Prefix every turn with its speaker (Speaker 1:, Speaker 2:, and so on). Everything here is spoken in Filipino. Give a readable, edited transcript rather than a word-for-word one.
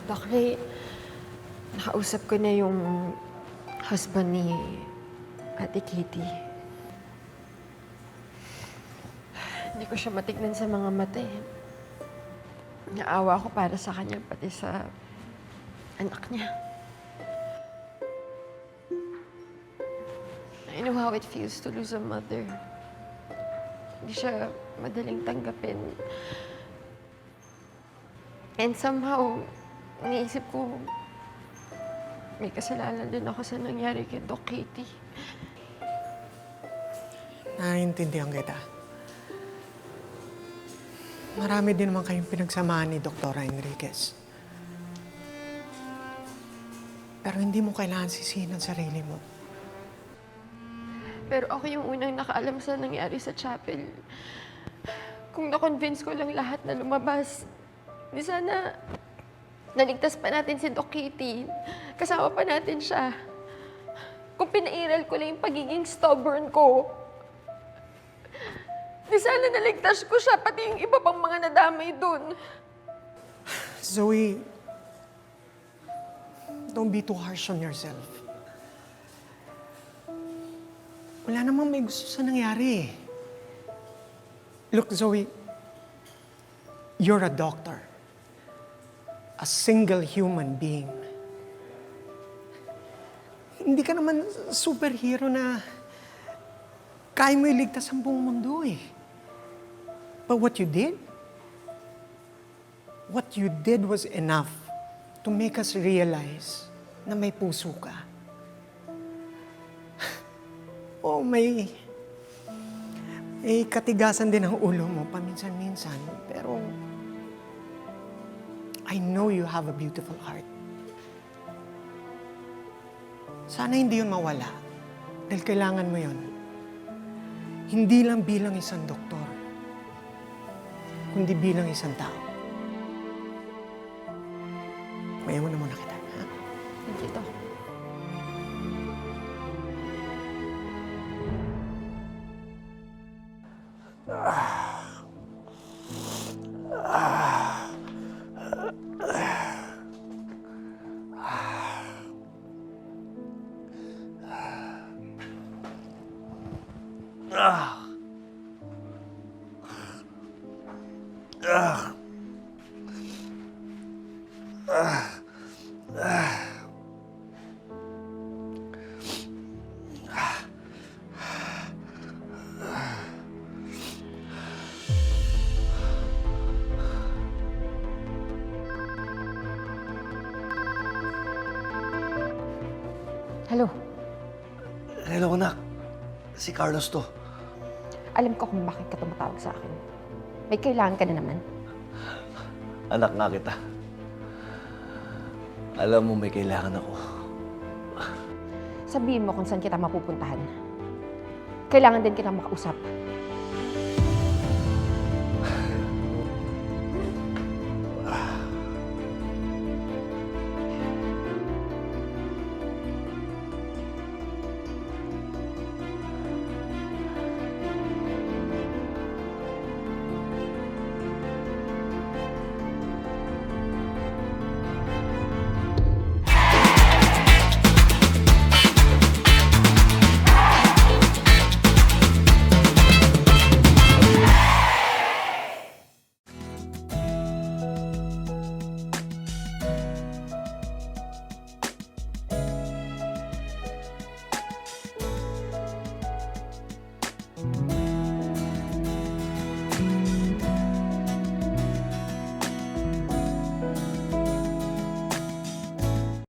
Speaker 1: Doc Ray, nakausap ko na yung husband ni Ate Katie. Hindi ko siya matignan sa mga mata eh. Naawa ko para sa kanya, pati sa anak niya. I know how it feels to lose a mother. Hindi siya madaling tanggapin. And somehow, iniisip ko, may kasalanan din ako sa nangyari kay Doc Katie.
Speaker 2: Naiintindihan kita. Marami din naman kayong pinagsamahan ni Dr. Enriquez. Pero hindi mo kailangan sisihin ang sarili mo.
Speaker 1: Pero ako yung unang nakaalam sa nangyari sa chapel. Kung na-convince ko lang lahat na lumabas, di sana naligtas pa natin si Doc Katie. Kasama pa natin siya. Kung pinairal ko lang yung pagiging stubborn ko, di sana naligtas ko siya, pati yung iba pang mga nadamay dun.
Speaker 2: Zoe, don't be too harsh on yourself. Wala namang may gusto sa nangyari. Look, Zoe, you're a doctor. A single human being. Hindi ka naman superhero na kaya mo iligtas ang buong mundo eh. But what you did was enough to make us realize na may puso ka. Oh, may katigasan din ang ulo mo paminsan-minsan, pero I know you have a beautiful heart. Sana hindi yun mawala, dahil kailangan mo yun. Hindi lang bilang isang doktor, kundi bilang isang tao. Mayawan na muna kita, ha?
Speaker 1: Thank you, Doc.
Speaker 3: Hello.
Speaker 4: Hello, anak. Si Carlos to.
Speaker 3: Alam ko kung bakit ka tumatawag sa akin. May kailangan ka na naman.
Speaker 4: Anak nga kita. Alam mo may kailangan ako.
Speaker 3: Sabihin mo kung saan kita mapupuntahan. Kailangan din kitang makausap.